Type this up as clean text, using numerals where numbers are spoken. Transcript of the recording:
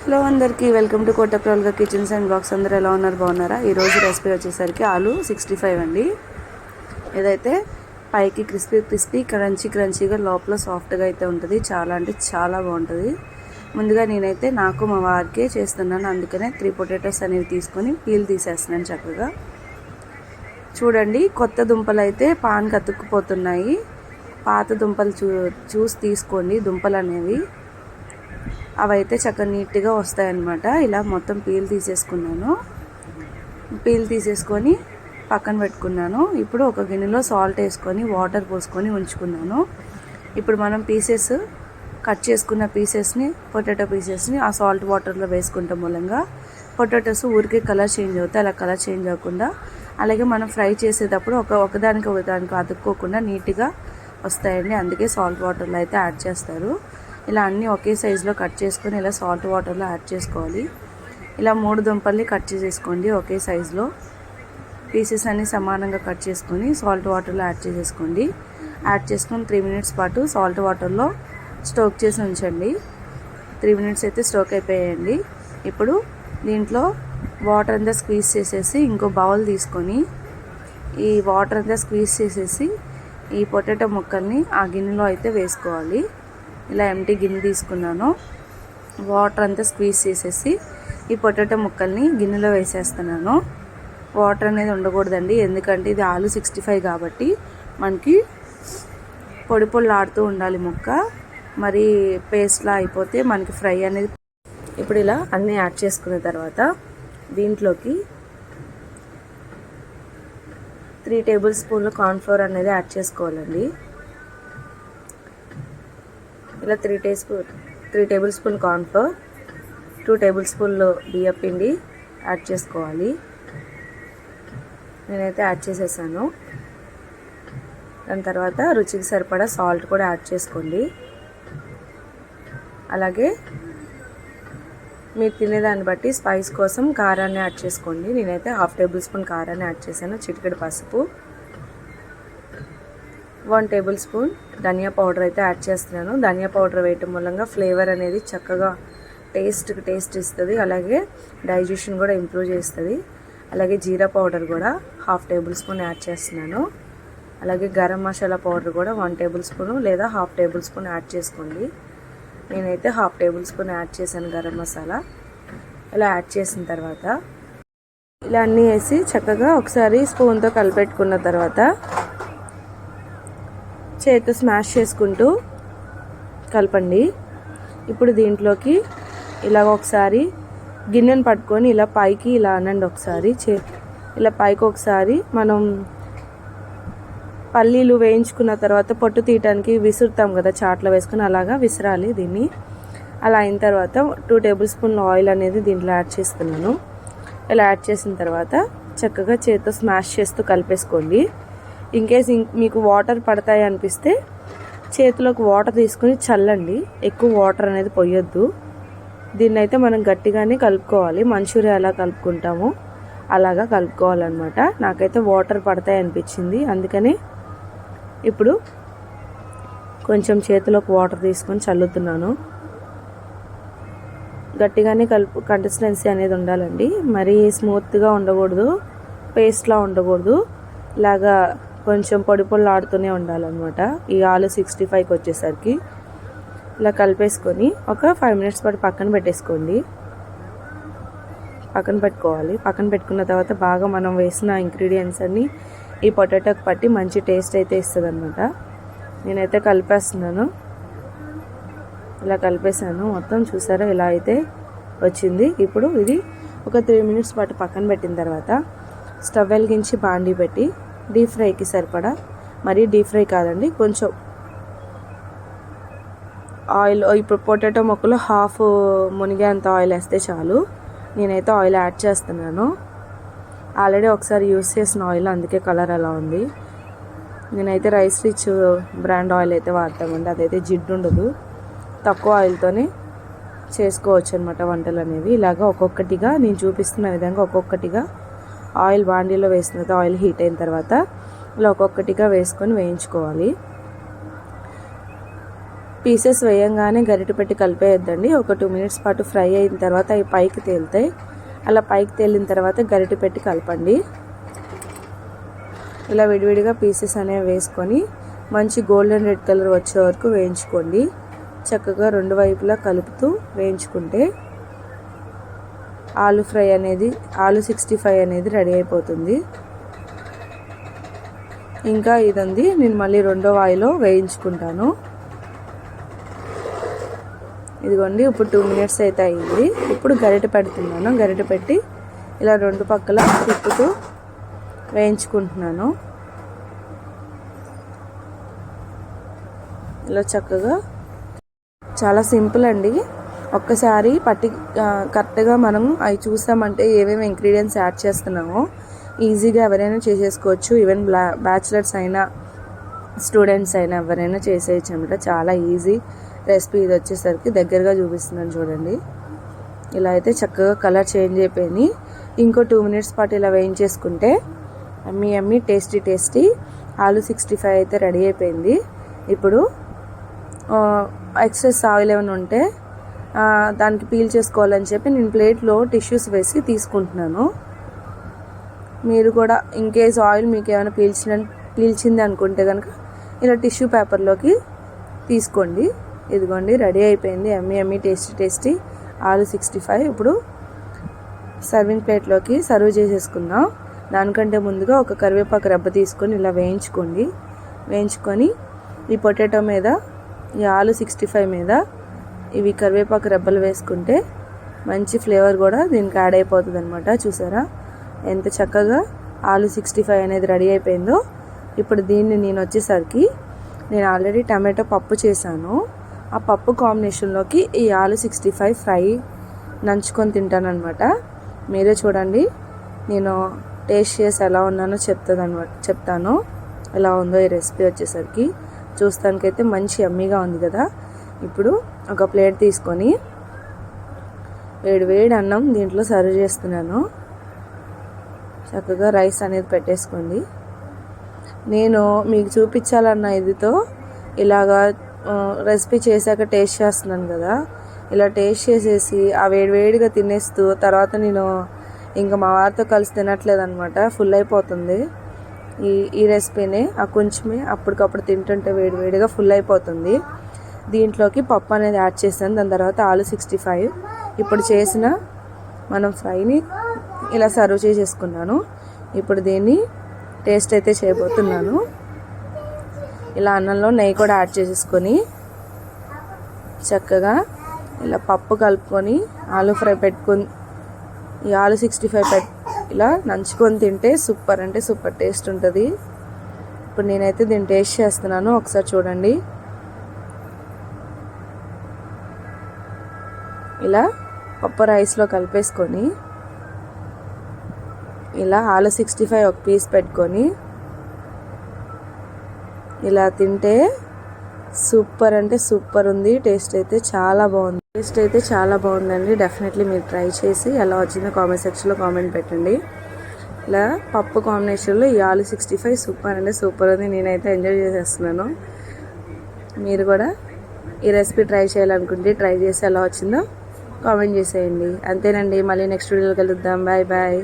Hello అందరికీ welcome to కోటప్రోల్గా kitchens and vlogs. అందరూ ఎలా ఉన్నారు, బాగున్నారా? ఈరోజు రెసిపీ వచ్చేసరికి ఆలు 65 అండి. ఏదైతే పైకి క్రిస్పీ క్రంచీగా లోపల సాఫ్ట్గా అయితే ఉంటుంది. చాలా అంటే చాలా బాగుంటుంది. ముందుగా నేనైతే నాకు మా వారికే చేస్తున్నాను, అందుకనే 3 పొటాటోస్ అనేవి తీసుకొని పీల్ తీసేస్తున్నాను చక్కగా. చూడండి, కొత్త దుంపలు అయితే పాన్కి అతుక్కుపోతున్నాయి. పాత దుంపలు చూసి తీసుకోండి దుంపలు అనేవి. అవైతే చక్కగా నీట్గా వస్తాయన్నమాట. ఇలా మొత్తం పీల్ తీసేసుకొని పక్కన పెట్టుకున్నాను. ఇప్పుడు ఒక గిన్నెలో సాల్ట్ వేసుకొని వాటర్ పోసుకొని ఉంచుకున్నాను. ఇప్పుడు మనం కట్ చేసుకున్న పొటాటో పీసెస్ని ఆ సాల్ట్ వాటర్లో వేసుకుంటాం మూలంగా పొటాటోస్ ఊరికే కలర్ చేంజ్ అవుతాయి. అలా కలర్ చేంజ్ అవ్వకుండా, అలాగే మనం ఫ్రై చేసేటప్పుడు ఒకదానికి అతుక్కోకుండా నీట్గా వస్తాయండి. అందుకే సాల్ట్ వాటర్లో అయితే యాడ్ చేస్తారు. ఇలా అన్నీ ఒకే సైజులో కట్ చేసుకొని ఇలా సాల్ట్ వాటర్లో యాడ్ చేసుకోవాలి. ఇలా 3 దుంపల్ని కట్ చేసేసుకోండి. ఒకే సైజులో పీసెస్ అన్నీ సమానంగా కట్ చేసుకొని సాల్ట్ వాటర్లో యాడ్ చేసుకొని 3 మినిట్స్ పాటు సాల్ట్ వాటర్లో స్టోక్ చేసి ఉంచండి. 3 మినిట్స్ అయితే స్టోక్ అయిపోయాయండి. ఇప్పుడు దీంట్లో వాటర్ అంతా స్క్వీజ్ చేసేసి ఇంకో బౌల్ తీసుకొని ఈ వాటర్ అంతా స్క్వీజ్ చేసేసి ఈ పొటాటో ముక్కల్ని ఆ గిన్నెలో అయితే వేసుకోవాలి. ఇలా ఎంటీ గిన్నె తీసుకున్నాను. వాటర్ అంతా స్క్వీజ్ చేసేసి ఈ పొటాటో ముక్కల్ని గిన్నెలో వేసేస్తున్నాను. వాటర్ అనేది ఉండకూడదండి, ఎందుకంటే ఇది ఆలు 65 కాబట్టి మనకి పొడి ఆడుతూ ఉండాలి ముక్క. మరి పేస్ట్లా అయిపోతే మనకి ఫ్రై అనేది. ఇప్పుడు ఇలా అన్నీ యాడ్ చేసుకున్న తర్వాత దీంట్లోకి 3 టేబుల్ స్పూన్ల కార్న్ఫ్లోర్ అనేది యాడ్ చేసుకోవాలండి. ఇలా 3 టేబుల్ స్పూన్ కార్న్ఫ్లోర్, 2 టేబుల్ స్పూన్లు బియ్యం పిండి యాడ్ చేసుకోవాలి. నేనైతే యాడ్ చేసేసాను. దాని తర్వాత రుచికి సరిపడా సాల్ట్ కూడా యాడ్ చేసుకోండి. అలాగే మీరు తినేదాన్ని బట్టి స్పైస్ కోసం కారాన్ని యాడ్ చేసుకోండి. నేనైతే 1/2 టేబుల్ స్పూన్ కారాన్ని యాడ్ చేశాను. చిటికెడు పసుపు, 1 టేబుల్ స్పూన్ ధనియా పౌడర్ అయితే యాడ్ చేస్తున్నాను. ధనియా పౌడర్ వేయటం మూలంగా ఫ్లేవర్ అనేది చక్కగా టేస్ట్ ఇస్తుంది. అలాగే డైజెషన్ కూడా ఇంప్రూవ్ చేస్తుంది. అలాగే జీరా పౌడర్ కూడా 1/2 టేబుల్ స్పూన్ యాడ్ చేస్తున్నాను. అలాగే గరం మసాలా పౌడర్ కూడా 1 టేబుల్ స్పూన్ లేదా 1/2 టేబుల్ స్పూన్ యాడ్ చేసుకోండి. నేనైతే 1/2 టేబుల్ స్పూన్ యాడ్ చేశాను గరం మసాలా. ఇలా యాడ్ చేసిన తర్వాత ఇలా అన్నీ వేసి చక్కగా ఒకసారి స్పూన్తో కలిపెట్టుకున్న తర్వాత చేతితో స్మాష్ చేసుకుంటూ కలపండి. ఇప్పుడు దీంట్లోకి ఇలా ఒకసారి గిన్నెను పట్టుకొని ఇలా పైకి ఇలా అనండి. ఒకసారి ఇలా పైకి ఒకసారి మనం పల్లీలు వేయించుకున్న తర్వాత పొట్టు తీయటానికి విసురుతాం కదా చాట్లో వేసుకొని, అలాగా విసరాలి దీన్ని. అలా అయిన తర్వాత 2 టేబుల్ స్పూన్ల ఆయిల్ అనేది దీంట్లో యాడ్ చేస్తున్నాను. ఇలా యాడ్ చేసిన తర్వాత చక్కగా చేతితో స్మాష్ చేస్తూ కలిపేసుకోండి. ఇన్కేస్ మీకు వాటర్ పడతాయి అనిపిస్తే చేతిలోకి వాటర్ తీసుకుని చల్లండి. ఎక్కువ వాటర్ అనేది పోయొద్దు. దీన్ని అయితే మనం గట్టిగానే కలుపుకోవాలి. మంచూరియా ఎలా కలుపుకుంటామో అలాగా కలుపుకోవాలన్నమాట. నాకైతే వాటర్ పడతాయి అనిపించింది, అందుకని ఇప్పుడు కొంచెం చేతిలోకి వాటర్ తీసుకొని చల్లుతున్నాను. గట్టిగానే కన్సిస్టెన్సీ అనేది ఉండాలండి. మరీ స్మూత్గా ఉండకూడదు, పేస్ట్లా ఉండకూడదు. ఇలాగా కొంచెం పొడి ఆడుతూనే ఉండాలన్నమాట. ఈ ఆలు 65కి వచ్చేసరికి ఇలా కలిపేసుకొని ఒక 5 మినిట్స్ పాటు పక్కన పెట్టుకోవాలి. పక్కన పెట్టుకున్న తర్వాత బాగా మనం వేసిన ఇంగ్రీడియంట్స్ అన్నీ ఈ పొటాటోకి పట్టి మంచి టేస్ట్ అయితే ఇస్తుంది అనమాట. నేనైతే కలిపేస్తున్నాను. ఇలా కలిపేసాను మొత్తం. చూసారా ఇలా అయితే వచ్చింది. ఇప్పుడు ఇది ఒక 3 మినిట్స్ పాటు పక్కన పెట్టిన తర్వాత స్టవ్ వెలిగించి బాండీ పెట్టి డీప్ ఫ్రైకి సరిపడా, మరీ డీప్ ఫ్రై కాదండి, కొంచెం ఆయిల్. ఇప్పుడు పొటాటో ముక్కలు హాఫ్ మునిగేంత ఆయిల్ వేస్తే చాలు. నేనైతే ఆయిల్ యాడ్ చేస్తున్నాను. ఆల్రెడీ ఒకసారి యూస్ చేసిన ఆయిల్, అందుకే కలర్ అలా ఉంది. నేనైతే రైస్ రిచ్ బ్రాండ్ ఆయిల్ అయితే వాడతామండి. అదైతే జిడ్డు ఉండదు. తక్కువ ఆయిల్తోనే చేసుకోవచ్చు అనమాట వంటలు అనేవి. ఇలాగా ఒక్కొక్కటిగా నేను చూపిస్తున్న విధంగా ఒక్కొక్కటిగా ఆయిల్ బాండీలో వేసిన తర్వాత ఆయిల్ హీట్ అయిన తర్వాత ఇలా ఒక్కొక్కటిగా వేసుకొని వేయించుకోవాలి. పీసెస్ వేయంగానే గరిటె పెట్టి కలిపేయద్దండి. ఒక 2 మినిట్స్ పాటు ఫ్రై అయిన తర్వాత అవి పైకి తేలుతాయి. అలా పైకి తేలిన తర్వాత గరిటె పెట్టి కలపండి. ఇలా విడివిడిగా పీసెస్ అనేవి వేసుకొని మంచి గోల్డెన్ రెడ్ కలర్ వచ్చే వరకు వేయించుకోండి. చక్కగా రెండు వైపులా కలుపుతూ వేయించుకుంటే ఆలు 65 అనేది రెడీ అయిపోతుంది. ఇంకా ఇదండి, నేను మళ్ళీ రెండో వాయిలో వేయించుకుంటాను. ఇదిగోండి, ఇప్పుడు 2 మినిట్స్ అయితే అయింది. ఇప్పుడు గరిటె పెడుతున్నాను. గరిటె పెట్టి ఇలా రెండు పక్కల తిప్పుతూ వేయించుకుంటున్నాను. ఇలా చక్కగా, చాలా సింపుల్ అండి. ఒక్కసారి కరెక్ట్గా మనం అవి చూసామంటే ఏమేమి ఇంగ్రీడియంట్స్ యాడ్ చేస్తున్నామో ఈజీగా ఎవరైనా చేసేసుకోవచ్చు. ఈవెన్ బ్యాచిలర్స్ అయినా స్టూడెంట్స్ అయినా ఎవరైనా చేసేయచ్చు అనమాట. చాలా ఈజీ రెసిపీ. ఇది వచ్చేసరికి దగ్గరగా చూపిస్తున్నాను చూడండి. ఇలా అయితే చక్కగా కలర్ చేంజ్ అయిపోయింది. ఇంకో 2 మినిట్స్ పాటు ఇలా వేయించేసుకుంటే యమ్మీ టేస్టీ ఆలు 65 అయితే రెడీ అయిపోయింది. ఇప్పుడు ఎక్సెస్ ఆయిల్ ఏమైనా ఉంటే దానికి పీల్ చేసుకోవాలని చెప్పి నేను ప్లేట్లో టిష్యూస్ వేసి తీసుకుంటున్నాను. మీరు కూడా ఇన్కేస్ ఆయిల్ మీకు ఏమైనా పీల్చింది అనుకుంటే కనుక ఇలా టిష్యూ పేపర్లోకి తీసుకోండి. ఇదిగోండి, రెడీ అయిపోయింది యమ్మీ టేస్టీ ఆలు 65. ఇప్పుడు సర్వింగ్ ప్లేట్లోకి సర్వ్ చేసేసుకుందాం. దానికంటే ముందుగా ఒక కరివేపాకు రెబ్బ తీసుకొని ఇలా వేయించుకొని ఈ పొటాటో మీద, ఈ ఆలు 65 మీద ఇవి కరివేపాకు రెబ్బలు వేసుకుంటే మంచి ఫ్లేవర్ కూడా దీనికి యాడ్ అయిపోతుంది అనమాట. చూసారా ఎంత చక్కగా ఆలు 65 అనేది రెడీ అయిపోయిందో. ఇప్పుడు దీన్ని నేను ఆల్రెడీ టమాటో పప్పు చేశాను. ఆ పప్పు కాంబినేషన్లోకి ఈ ఆలు 65 ఫ్రై నంచుకొని తింటానమాట. మీరే చూడండి, నేను టేస్ట్ చేసి ఎలా ఉన్నానో చెప్తాను ఎలా ఉందో ఈ రెసిపీ వచ్చేసరికి. చూస్తానికైతే మంచి యమ్మీగా ఉంది కదా. ఇప్పుడు ఒక ప్లేట్ తీసుకొని వేడి అన్నం దీంట్లో సర్వ్ చేస్తున్నాను. చక్కగా రైస్ అనేది పెట్టేసుకోండి. నేను మీకు చూపించాలన్న ఇదితో ఇలాగా రెసిపీ చేశాక టేస్ట్ చేస్తున్నాను కదా. ఇలా టేస్ట్ చేసేసి ఆ వేడిగా తినేస్తూ తర్వాత నేను ఇంకా మా వారితో కలిసి తినట్లేదు అనమాట. ఫుల్ అయిపోతుంది ఈ రెసిపీని. ఆ కొంచెమే అప్పటికప్పుడు తింటుంటే వేడిగా ఫుల్ అయిపోతుంది. దీంట్లోకి పప్పు అనేది యాడ్ చేశాను. దాని తర్వాత ఆలు 65 ఇప్పుడు చేసిన మనం ఫ్రైని ఇలా సర్వ్ చేసేసుకున్నాను. ఇప్పుడు దీన్ని టేస్ట్ అయితే చేయబోతున్నాను. ఇలా అన్నంలో నెయ్యి కూడా యాడ్ చేసేసుకొని చక్కగా ఇలా పప్పు కలుపుకొని ఆలు ఫ్రై పెట్టుకొని ఈ ఆలు 65 ఇలా నంచుకొని తింటే సూపర్ అంటే సూపర్ టేస్ట్ ఉంటుంది. ఇప్పుడు నేనైతే దీన్ని టేస్ట్ చేస్తున్నాను. ఒకసారి చూడండి. ఇలా పప్పు రైస్లో కలిపేసుకొని ఇలా ఆలు 65 ఒక పీస్ పెట్టుకొని ఇలా తింటే సూపర్ అంటే సూపర్ ఉంది. టేస్ట్ అయితే చాలా బాగుందండి. డెఫినెట్లీ మీరు ట్రై చేసి ఎలా వచ్చిందో కామెంట్ సెక్షన్లో కామెంట్ పెట్టండి. ఇలా పప్పు కాంబినేషన్లో ఈ ఆలు 65 సూపర్ అంటే సూపర్ ఉంది. నేనైతే ఎంజాయ్ చేసేస్తున్నాను. మీరు కూడా ఈ రెసిపీ ట్రై చేయాలనుకుంటే ట్రై చేసి ఎలా వచ్చిందో కామెంట్ చేసేయండి. అంతేనండి, మళ్ళీ నెక్స్ట్ వీడియోలో కలుద్దాం. బాయ్.